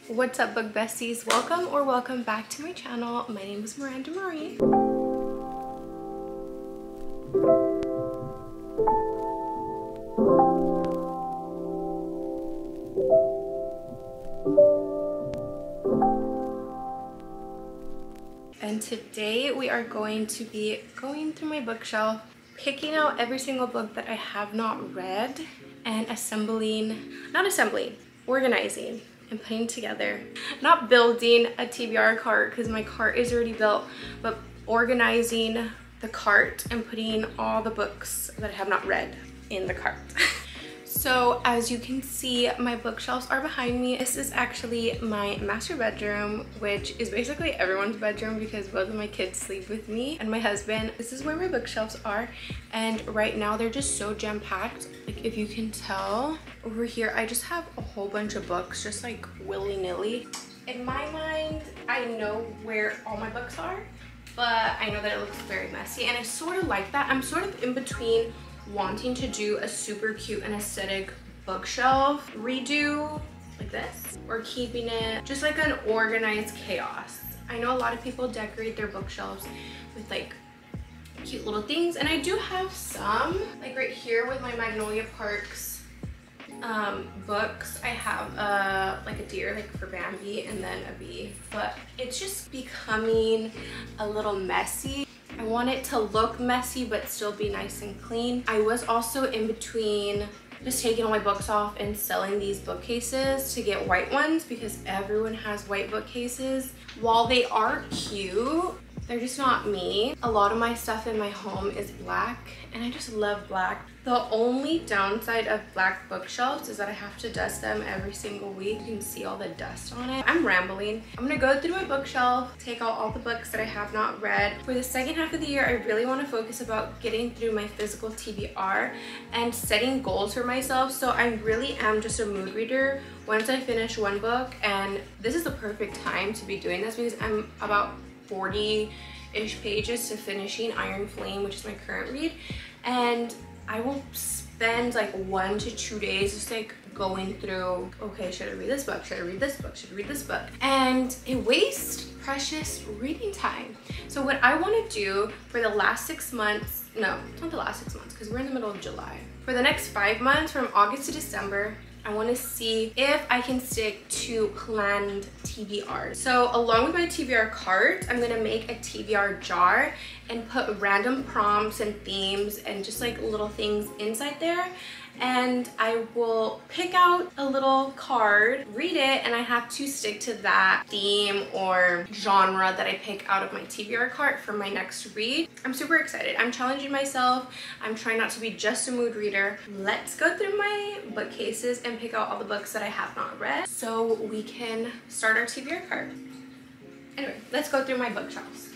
What's up, book besties? Welcome or welcome back to my channel. My name is Miranda Marie. And today we are going to be going through my bookshelf, picking out every single book that I have not read and organizing and putting together, not building a TBR cart because my cart is already built, but organizing the cart and putting all the books that I have not read in the cart. So as you can see, my bookshelves are behind me. This is actually my master bedroom, which is basically everyone's bedroom because both of my kids sleep with me and my husband. This is where my bookshelves are, and right now they're just so jam-packed. Like, if you can tell, over here I just have a whole bunch of books just like willy-nilly. In my mind, I know where all my books are, but I know that it looks very messy, and I sort of like that. I'm sort of in between wanting to do a super cute and aesthetic bookshelf redo like this, or keeping it just like an organized chaos. I know a lot of people decorate their bookshelves with like cute little things, and I do have some, like right here with my Magnolia Parks books. I have like a deer, like for Bambi, and then a bee, but it's just becoming a little messy. I want it to look messy but still be nice and clean. I was also in between just taking all my books off and selling these bookcases to get white ones because everyone has white bookcases. While they are cute, they're just not me. A lot of my stuff in my home is black, and I just love black. The only downside of black bookshelves is that I have to dust them every single week. You can see all the dust on it. I'm rambling. I'm gonna go through my bookshelf, take out all the books that I have not read. For the second half of the year, I really want to focus about getting through my physical TBR and setting goals for myself. So I really am just a mood reader once I finish one book, and this is the perfect time to be doing this because I'm about 40-ish pages to finishing Iron Flame, which is my current read, and I will spend like 1 to 2 days just like going through, okay, should I read this book? Should I read this book? Should I read this book? And it wastes precious reading time. So what I want to do for the last 6 months, no, it's not the last 6 months because we're in the middle of July. For the next 5 months, from August to December, I want to see if I can stick to planned TBRs. So along with my TBR cart, I'm gonna make a TBR jar and put random prompts and themes and just like little things inside there. And I will pick out a little card, read it, and I have to stick to that theme or genre that I pick out of my TBR cart for my next read. I'm super excited. I'm challenging myself. I'm trying not to be just a mood reader. Let's go through my bookcases and pick out all the books that I have not read so we can start our TBR cart. Anyway, let's go through my bookshelves.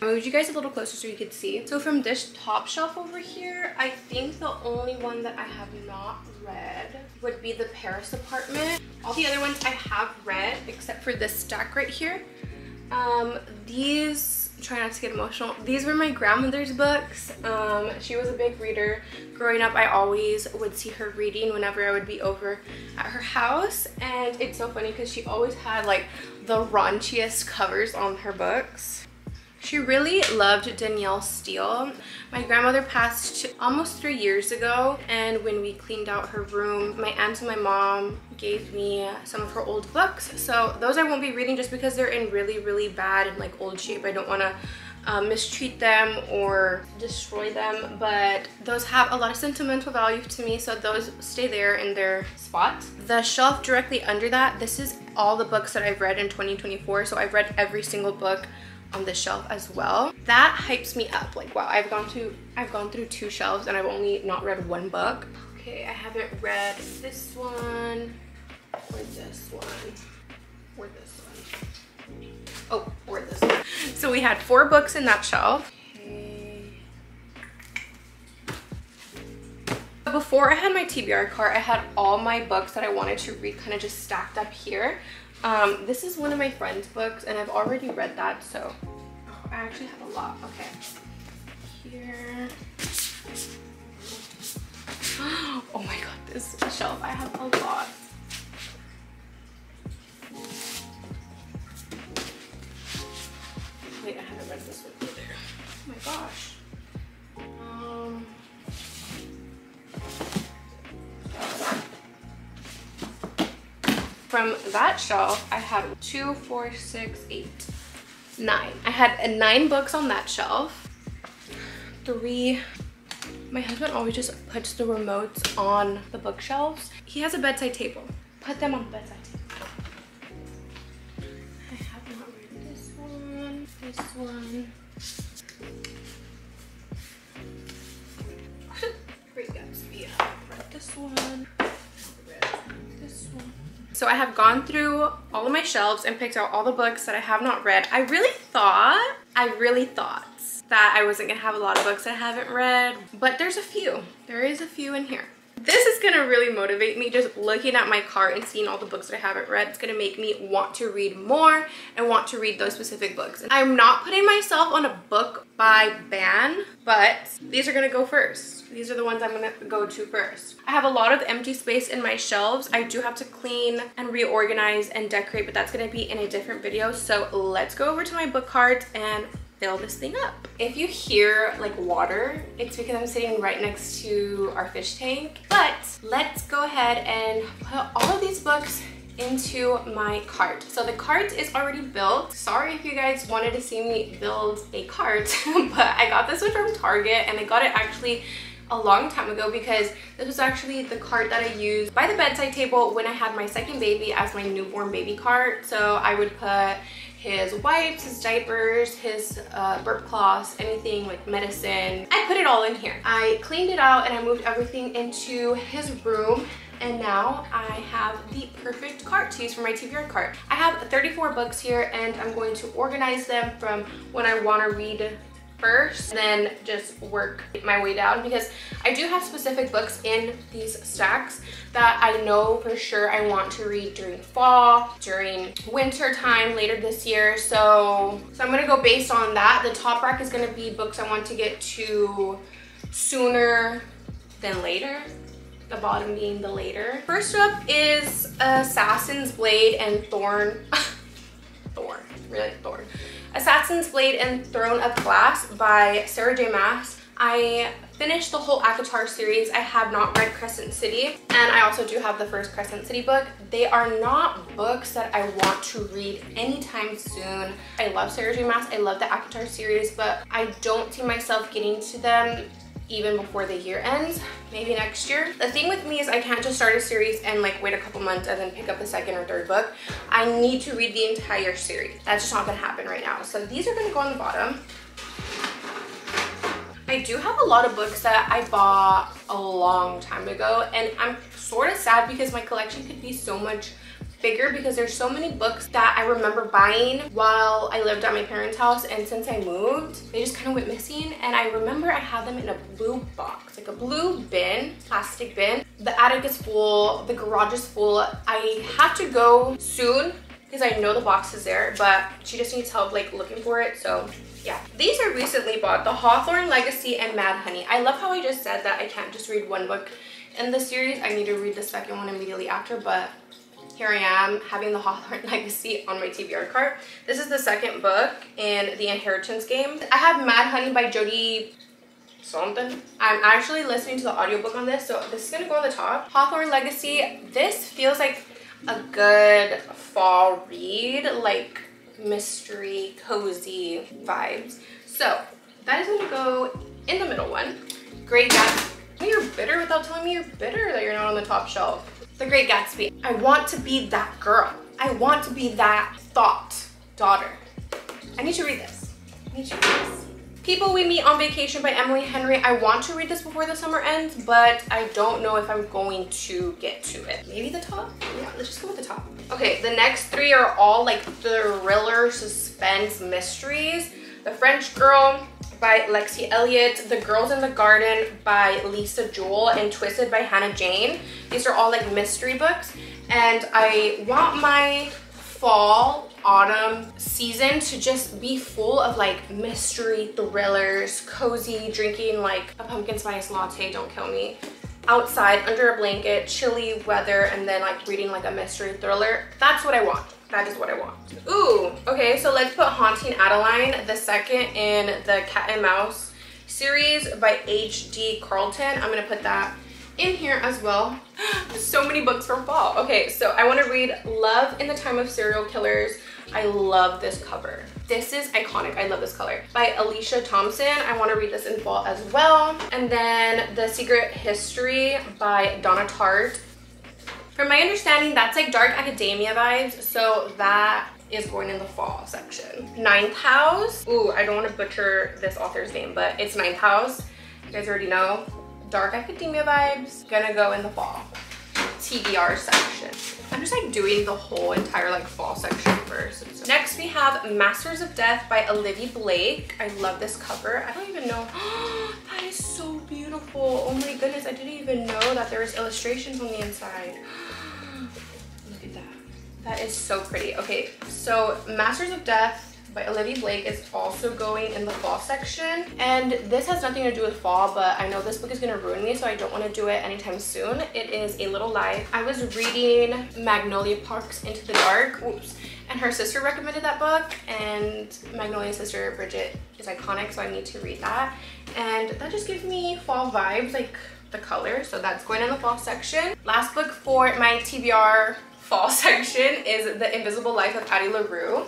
I moved you guys a little closer so you could see. So from this top shelf over here, I think the only one that I have not read would be The Paris Apartment. All the other ones I have read except for this stack right here. These, try not to get emotional, these were my grandmother's books. She was a big reader. Growing up, I always would see her reading whenever I would be over at her house, and it's so funny because she always had like the raunchiest covers on her books. She really loved Danielle Steele. My grandmother passed almost 3 years ago, and when we cleaned out her room, my aunt and my mom gave me some of her old books. So those I won't be reading just because they're in really, really bad and like old shape. I don't want to mistreat them or destroy them, but those have a lot of sentimental value to me, so those stay there in their spot. The shelf directly under that, this is all the books that I've read in 2024, so I've read every single book on the shelf as well. That hypes me up. Like, wow, I've gone through 2 shelves and I've only not read 1 book. Okay, I haven't read this one or this one or this one. Oh, or this one. So we had 4 books in that shelf. Okay. Before I had my TBR cart, I had all my books that I wanted to read kind of just stacked up here. This is one of my friend's books, and I've already read that, so I actually have a lot. Okay, here. Oh my god, this shelf, I have a lot. From that shelf, I had 2, 4, 6, 8, 9. I had 9 books on that shelf. 3. My husband always just puts the remotes on the bookshelves. He has a bedside table. Put them on the bedside table. I have not read this one, this one. Great Gatsby. I haven't read this one. This one. So I have gone through all of my shelves and picked out all the books that I have not read. I really thought that I wasn't gonna have a lot of books I haven't read, but there's a few. There is a few in here. This is gonna really motivate me. Just looking at my cart and seeing all the books that I haven't read, it's gonna make me want to read more and want to read those specific books. I'm not putting myself on a book by ban, but these are gonna go first. These are the ones I'm gonna go to first. I have a lot of empty space in my shelves. I do have to clean and reorganize and decorate, but that's gonna be in a different video. So let's go over to my book cart and fill this thing up. If you hear like water, it's because I'm sitting right next to our fish tank. But let's go ahead and put all of these books into my cart. So the cart is already built. Sorry if you guys wanted to see me build a cart, but I got this one from Target and I got it actually a long time ago because this was actually the cart that I used by the bedside table when I had my second baby as my newborn baby cart. So I would put his wipes, his diapers, his burp cloths, anything like medicine. I put it all in here. I cleaned it out and I moved everything into his room. And now I have the perfect cart to use for my TBR cart. I have 34 books here and I'm going to organize them from when I want to read first, then just work my way down because I do have specific books in these stacks that I know for sure I want to read during fall, during winter time later this year. So I'm gonna go based on that. The top rack is gonna be books I want to get to sooner than later. The bottom being the later. First up is Assassin's Blade and Thorn. Thorn. Assassin's Blade and Throne of Glass by Sarah J. Maas. I finished the whole ACOTAR series. I have not read Crescent City, and I also do have the first Crescent City book. They are not books that I want to read anytime soon. I love Sarah J. Maas. I love the ACOTAR series, but I don't see myself getting to them even before the year ends, maybe next year. The thing with me is I can't just start a series and like wait a couple months and then pick up the second or third book. I need to read the entire series. That's just not gonna happen right now. So these are gonna go on the bottom. I do have a lot of books that I bought a long time ago and I'm sort of sad because my collection could be so much bigger because there's so many books that I remember buying while I lived at my parents' house, and since I moved, they just kind of went missing. And I remember I had them in a blue box, like a blue bin, plastic bin. The attic is full, the garage is full. I have to go soon because I know the box is there, but she just needs help like looking for it, so yeah. These are recently bought, the Hawthorne Legacy and Mad Honey. I love how I just said that I can't just read one book in the series. I need to read the second one immediately after, but here I am having the Hawthorne Legacy on my TBR cart. This is the second book in the Inheritance game. I have Mad Honey by Jodie something. I'm actually listening to the audiobook on this, so this is gonna go on the top. Hawthorne Legacy. This feels like a good fall read, like mystery, cozy vibes. So that is gonna go in the middle one. Great Gatsby. You're bitter without telling me you're bitter that you're not on the top shelf. The Great Gatsby. I want to be that girl. I want to be that thought daughter. I need to read this. I need to read this. People We Meet on Vacation by Emily Henry. I want to read this before the summer ends, but I don't know if I'm going to get to it. Maybe the top? Yeah, let's just go with the top. Okay, the next three are all like thriller, suspense, mysteries. The French Girl by Lexi Elliott, The Girls in the Garden by Lisa Jewell, and Twisted by Hannah Jane. These are all like mystery books, and I want my fall, autumn season to just be full of like mystery thrillers, cozy, drinking like a pumpkin spice latte, don't kill me, outside under a blanket, chilly weather, and then like reading like a mystery thriller. That's what I want. That is what I want. Ooh, okay, so let's put Haunting Adeline, the second in the Cat and Mouse series by H.D. Carlton. I'm gonna put that in here as well. So many books for fall. Okay, so I want to read Love in the Time of Serial Killers. I love this cover. This is iconic. I love this color. By Alicia Thompson. I want to read this in fall as well. And then The Secret History by Donna Tartt. From my understanding, that's like dark academia vibes, so that is going in the fall section. Ninth House. Ooh, I don't want to butcher this author's name, but it's Ninth House. You guys already know. Dark academia vibes. Gonna go in the fall. TBR section. I'm just like doing the whole entire like fall section first. So next we have Masters of Death by Olivia Blake. I love this cover. I don't even know. That is so beautiful. Oh my goodness, I didn't even know that there was illustrations on the inside. Look at that. That is so pretty. Okay, so Masters of Death by Olivia Blake is also going in the fall section, and this has nothing to do with fall, but I know this book is gonna ruin me, so I don't want to do it anytime soon. It is A Little Life. I was reading Magnolia Parks Into the Dark, oops, and her sister recommended that book, and Magnolia's sister Bridget is iconic, so I need to read that, and that just gives me fall vibes, like the color, so that's going in the fall section. Last book for my TBR fall section is The Invisible Life of Addie LaRue.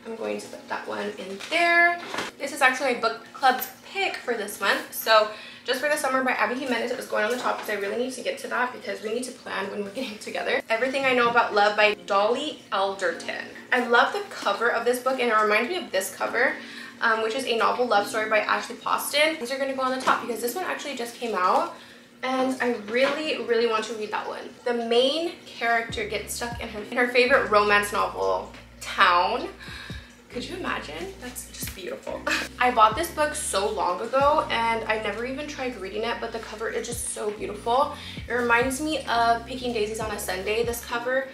I'm going to put that one in there. This is actually my book club's pick for this month. So Just for the Summer by Abby Jimenez is going on the top because I really need to get to that because we need to plan when we're getting together. Everything I Know About Love by Dolly Alderton. I love the cover of this book and it reminds me of this cover, which is A Novel Love Story by Ashley Poston. These are going to go on the top because this one actually just came out. And I really want to read that one. The main character gets stuck in her favorite romance novel town. Could you imagine? That's just beautiful. I bought this book so long ago and I never even tried reading it, but the cover is just so beautiful. It reminds me of Picking Daisies on a Sunday, this cover.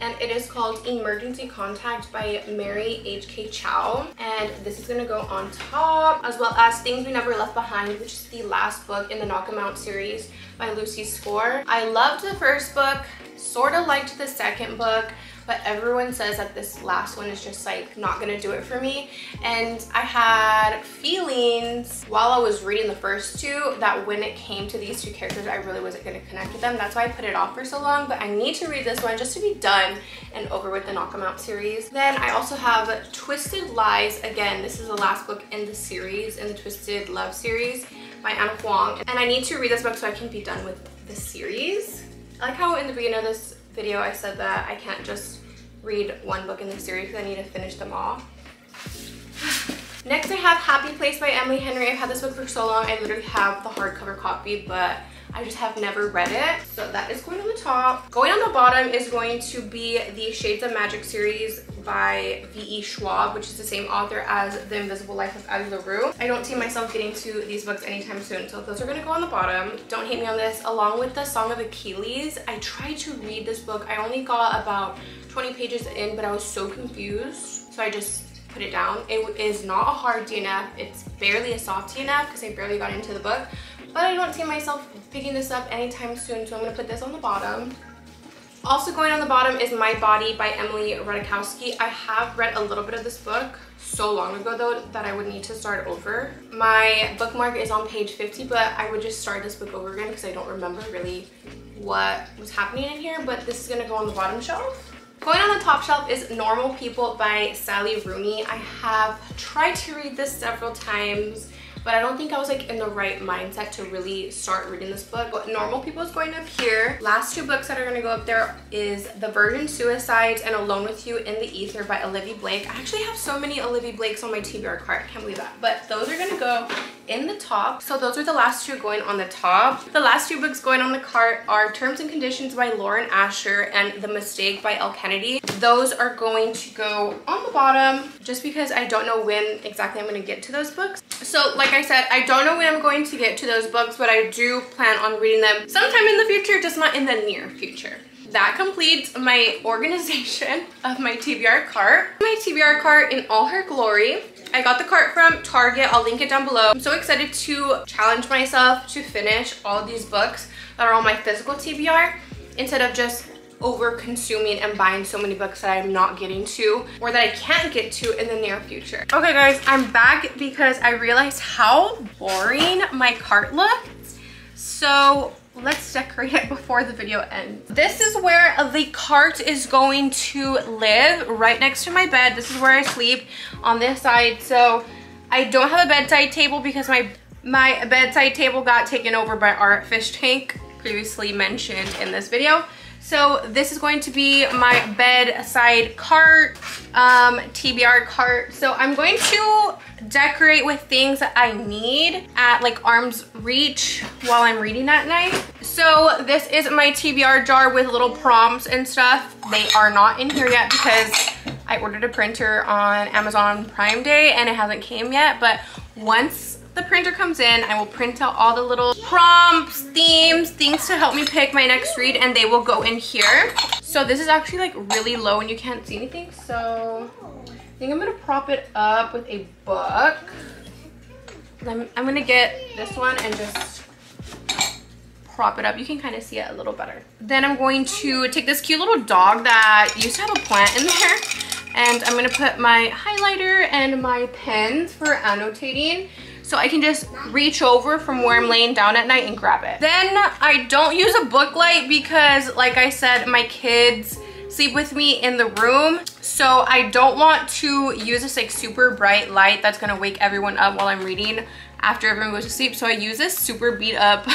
And it is called Emergency Contact by Mary H.K. Chow. And this is gonna go on top, as well as Things We Never Left Behind, which is the last book in the Knock 'Em Out series by Lucy Score. I loved the first book, sort of liked the second book, but everyone says that this last one is just like not gonna do it for me. And I had feelings while I was reading the first two that when it came to these two characters, I really wasn't gonna connect with them. That's why I put it off for so long, but I need to read this one just to be done and over with the Knock 'Em Out series. Then I also have Twisted Lies. Again, this is the last book in the series, in the Twisted Love series by Anna Huang. And I need to read this book so I can be done with the series. I like how in the beginning of this video I said that I can't just read one book in the series because I need to finish them all. Next I have Happy Place by Emily Henry. I've had this book for so long. I literally have the hardcover copy, but I just have never read it. So that is going on the top. Going on the bottom is going to be the Shades of Magic series by V.E. Schwab, which is the same author as The Invisible Life of Addie LaRue. I don't see myself getting to these books anytime soon, so those are gonna go on the bottom. Don't hate me on this. Along with the Song of Achilles, I tried to read this book. I only got about 20 pages in, but I was so confused, so I just put it down. It is not a hard DNF. It's barely a soft DNF because I barely got into the book, but I don't see myself picking this up anytime soon, so I'm gonna put this on the bottom. Also going on the bottom is My Body by Emily Ratajkowski. I have read a little bit of this book so long ago though that I would need to start over. My bookmark is on page 50, but I would just start this book over again because I don't remember really what was happening in here, but this is gonna go on the bottom shelf. Going on the top shelf is Normal People by Sally Rooney. I have tried to read this several times, but I don't think I was like in the right mindset to really start reading this book. But Normal People is going up here. Last two books that are gonna go up there is The Virgin Suicides and Alone With You in the Ether by Olivia Blake. I actually have so many Olivia Blakes on my TBR cart, I can't believe that. But those are gonna go in the top. So those are the last two going on the top. The last two books going on the cart are Terms and Conditions by Lauren Asher and The Mistake by Elle Kennedy. Those are going to go on the bottom just because I don't know when exactly I'm gonna get to those books. So like I said, I don't know when I'm going to get to those books, but I do plan on reading them sometime in the future, just not in the near future. That completes my organization of my TBR cart. My TBR cart in all her glory. I got the cart from Target. I'll link it down below. I'm so excited to challenge myself to finish all of these books that are on my physical TBR instead of just over consuming and buying so many books that I'm not getting to or that I can't get to in the near future. Okay guys, I'm back because I realized how boring my cart looked. So let's decorate it before the video ends. This is where the cart is going to live, right next to my bed. This is where I sleep, on this side. So I don't have a bedside table because my bedside table got taken over by our fish tank, previously mentioned in this video. So this is going to be my bedside cart, TBR cart. So I'm going to decorate with things that I need at like arm's reach while I'm reading at night. So this is my TBR jar with little prompts and stuff. They are not in here yet because I ordered a printer on Amazon Prime Day and it hasn't came yet. But once the printer comes in, I will print out all the little prompts, themes, things to help me pick my next read, and they will go in here. So this is actually like really low and you can't see anything. So I think I'm gonna prop it up with a book. I'm gonna get this one and just prop it up. You can kind of see it a little better. Then I'm going to take this cute little dog that used to have a plant in there, and I'm gonna put my highlighter and my pens for annotating, so I can just reach over from where I'm laying down at night and grab it. Then I don't use a book light because, like I said, my kids sleep with me in the room. So I don't want to use this like super bright light that's gonna wake everyone up while I'm reading after everyone goes to sleep. So I use this super beat up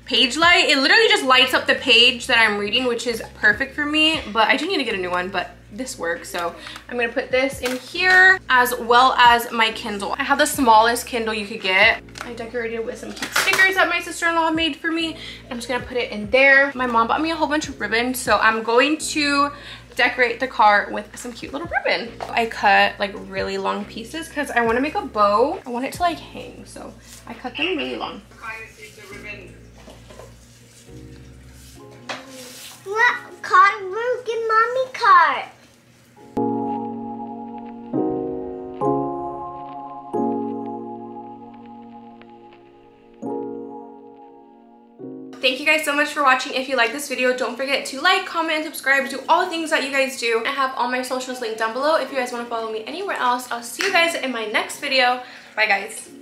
page light. It literally just lights up the page that I'm reading, which is perfect for me, but I do need to get a new one, but this works. So I'm gonna put this in here as well as my Kindle. I have the smallest Kindle you could get. I decorated with some cute stickers that my sister-in-law made for me. I'm just gonna put it in there. My mom bought me a whole bunch of ribbon, so I'm going to decorate the cart with some cute little ribbon. I cut like really long pieces because I want to make a bow. I want it to like hang, so I cut them really long. What cart? Look at mommy cart. Thank you guys so much for watching. If you like this video, don't forget to like, comment, and subscribe. Do all the things that you guys do. I have all my socials linked down below if you guys want to follow me anywhere else. I'll see you guys in my next video. Bye guys.